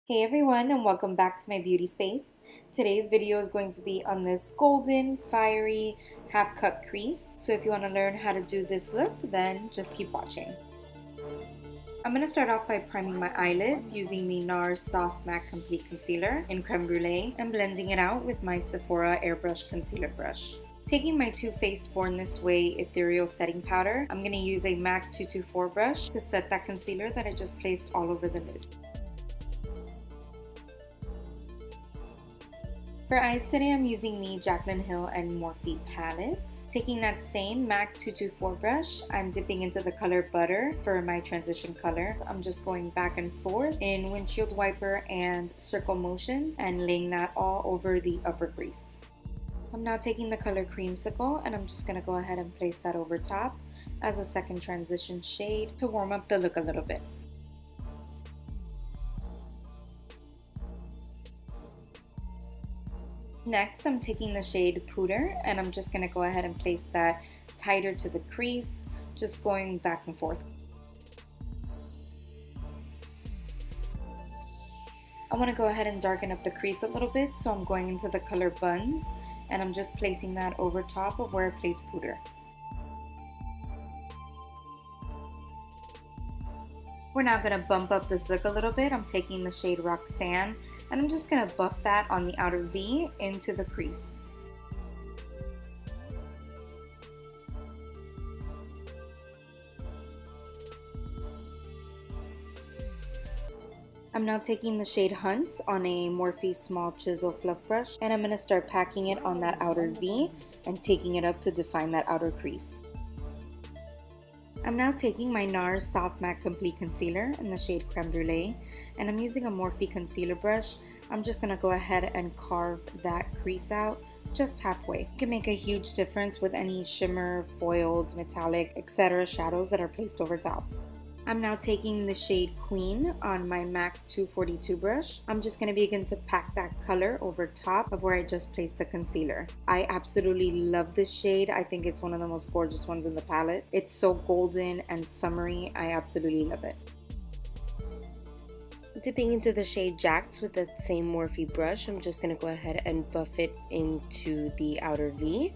Hey everyone, and welcome back to my beauty space. Today's video is going to be on this golden, fiery, half-cut crease. So if you want to learn how to do this look, then just keep watching. I'm going to start off by priming my eyelids using the NARS Soft Matte Complete Concealer in Creme Brulee and blending it out with my Sephora Airbrush Concealer Brush. Taking my Too Faced Born This Way Ethereal Setting Powder, I'm going to use a MAC 224 brush to set that concealer that I just placed all over the lid. For eyes today, I'm using the Jaclyn Hill and Morphe palette. Taking that same MAC 224 brush, I'm dipping into the color Butter for my transition color. I'm just going back and forth in windshield wiper and circle motions and laying that all over the upper crease. I'm now taking the color Creamsicle and I'm just going to go ahead and place that over top as a second transition shade to warm up the look a little bit. Next, I'm taking the shade Puder and I'm just going to go ahead and place that tighter to the crease, just going back and forth. I want to go ahead and darken up the crease a little bit, so I'm going into the color Buns and I'm just placing that over top of where I placed Puder. We're now going to bump up this look a little bit. I'm taking the shade Roxanne and I'm just going to buff that on the outer V into the crease. I'm now taking the shade Hunts on a Morphe Small Chisel Fluff Brush and I'm going to start packing it on that outer V and taking it up to define that outer crease. I'm now taking my NARS Soft Matte Complete Concealer in the shade Creme Brulee and I'm using a Morphe concealer brush. I'm just going to go ahead and carve that crease out just halfway. It can make a huge difference with any shimmer, foiled, metallic, etc. shadows that are placed over top. I'm now taking the shade Queen on my MAC 242 brush. I'm just going to begin to pack that color over top of where I just placed the concealer. I absolutely love this shade. I think it's one of the most gorgeous ones in the palette. It's so golden and summery. I absolutely love it. Dipping into the shade Jax with that same Morphe brush, I'm just going to go ahead and buff it into the outer V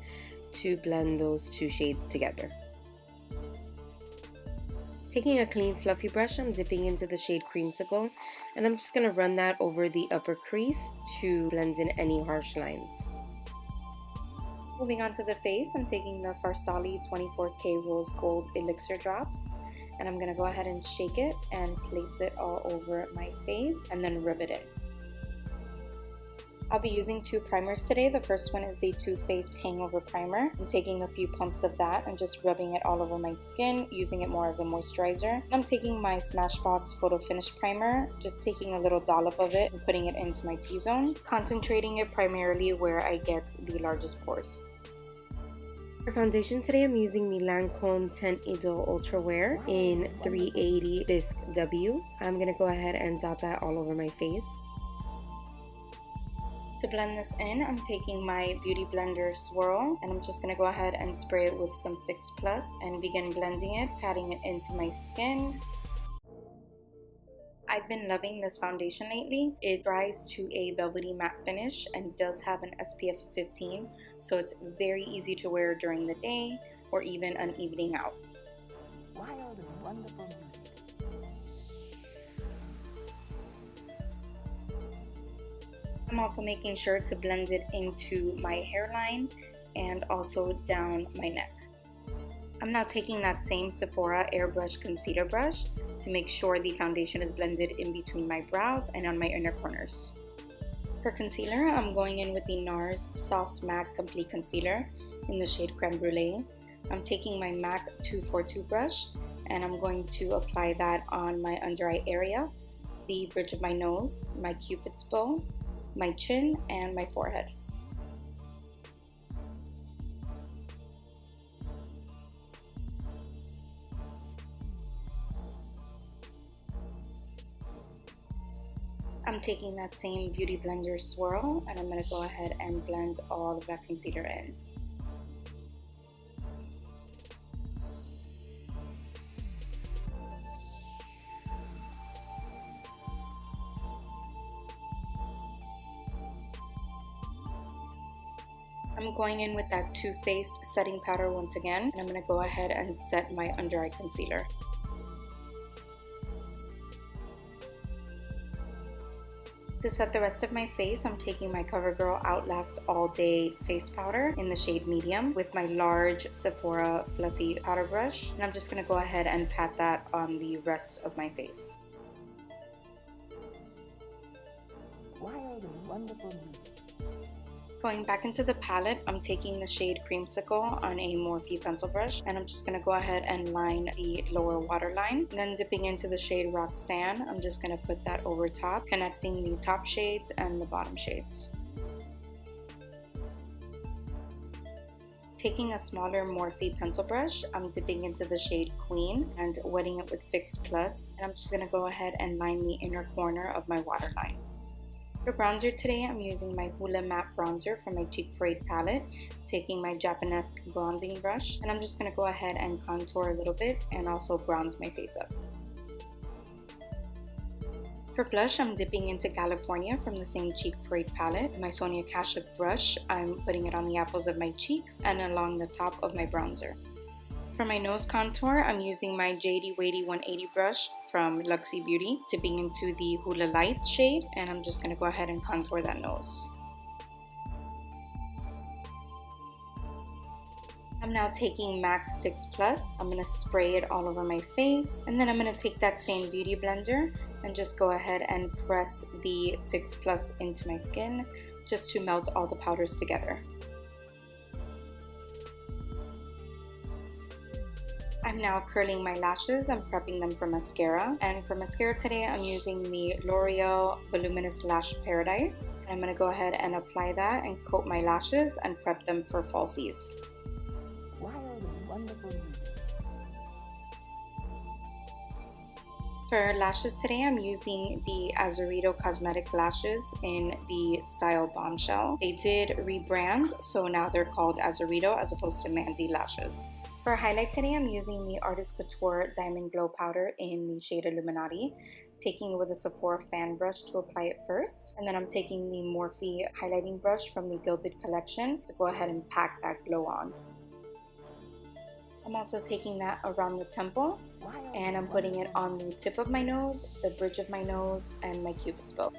to blend those two shades together. Taking a clean fluffy brush, I'm dipping into the shade Creamsicle and I'm just going to run that over the upper crease to blend in any harsh lines. Moving on to the face, I'm taking the FARSALI 24K Rose Gold Elixir Drops and I'm going to go ahead and shake it and place it all over my face and then rub it in. I'll be using two primers today. The first one is the Too Faced Hangover Primer. I'm taking a few pumps of that and just rubbing it all over my skin, using it more as a moisturizer. I'm taking my Smashbox Photo Finish Primer, just taking a little dollop of it and putting it into my T-zone, concentrating it primarily where I get the largest pores. For foundation today, I'm using the LANCOME Tint Idole Ultra Wear in 380 Bisque W. I'm going to go ahead and dot that all over my face. To blend this in, I'm taking my Beauty Blender Swirl and I'm just going to go ahead and spray it with some Fix Plus and begin blending it, patting it into my skin. I've been loving this foundation lately. It dries to a velvety matte finish and does have an SPF of 15, so it's very easy to wear during the day or even an evening out. Wild and wonderful music. I'm also making sure to blend it into my hairline and also down my neck. I'm now taking that same Sephora Airbrush Concealer Brush to make sure the foundation is blended in between my brows and on my inner corners. For concealer, I'm going in with the NARS Soft Matte Complete Concealer in the shade Creme Brulee. I'm taking my MAC 242 brush and I'm going to apply that on my under eye area, the bridge of my nose, my cupid's bow, my chin, and my forehead. I'm taking that same Beauty Blender swirl and I'm going to go ahead and blend all of that concealer in. I'm going in with that Too Faced setting powder once again, and I'm going to go ahead and set my under eye concealer. To set the rest of my face, I'm taking my COVERGIRL Outlast All Day Face Powder in the shade Medium with my large Sephora Fluffy Powder Brush. And I'm just going to go ahead and pat that on the rest of my face. Wild and wonderful you. Going back into the palette, I'm taking the shade Creamsicle on a Morphe pencil brush, and I'm just going to go ahead and line the lower waterline. And then dipping into the shade Roxanne, I'm just going to put that over top, connecting the top shades and the bottom shades. Taking a smaller Morphe pencil brush, I'm dipping into the shade Queen and wetting it with Fix Plus. And I'm just going to go ahead and line the inner corner of my waterline. For bronzer today, I'm using my HOOLA matte bronzer from my Cheek Parade palette, taking my Japanesque bronzing brush, and I'm just going to go ahead and contour a little bit and also bronze my face up. For blush, I'm dipping into California from the same Cheek Parade palette. My Sonia Kashuk brush, I'm putting it on the apples of my cheeks and along the top of my bronzer. For my nose contour, I'm using my JD Weighty 180 brush from Luxie Beauty, dipping into the HOOLA Light shade, and I'm just going to go ahead and contour that nose. I'm now taking MAC Fix Plus. I'm going to spray it all over my face, and then I'm going to take that same beauty blender and just go ahead and press the Fix Plus into my skin just to melt all the powders together. I'm now curling my lashes and prepping them for mascara. And for mascara today, I'm using the L'Oreal Voluminous Lash Paradise. And I'm going to go ahead and apply that and coat my lashes and prep them for falsies. Wild and wonderful you. For lashes today, I'm using the AZEREDO Cosmetic Lashes in the style Bombshell. They did rebrand, so now they're called AZEREDO as opposed to Mandy Lashes. For highlight today, I'm using the Artist Couture Diamond Glow Powder in the shade Illuminati, taking it with a Sephora fan brush to apply it first. And then I'm taking the Morphe highlighting brush from the Gilded Collection to go ahead and pack that glow on. I'm also taking that around the temple, and I'm putting it on the tip of my nose, the bridge of my nose, and my cupid's bow.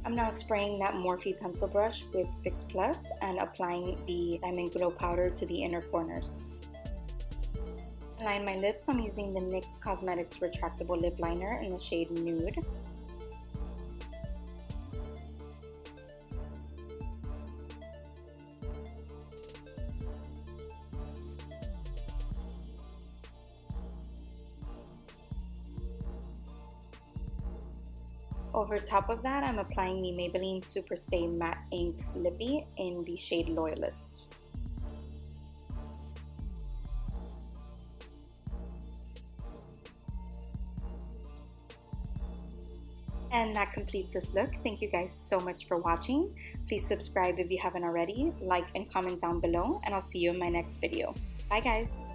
I'm now spraying that Morphe pencil brush with Fix Plus and applying the Diamond Glow powder to the inner corners. To line my lips, I'm using the NYX Cosmetics Retractable Lip Liner in the shade Nude. Over top of that, I'm applying the Maybelline Superstay Matte Ink Lippy in the shade Loyalist. And that completes this look. Thank you guys so much for watching. Please subscribe if you haven't already, like and comment down below, and I'll see you in my next video. Bye guys!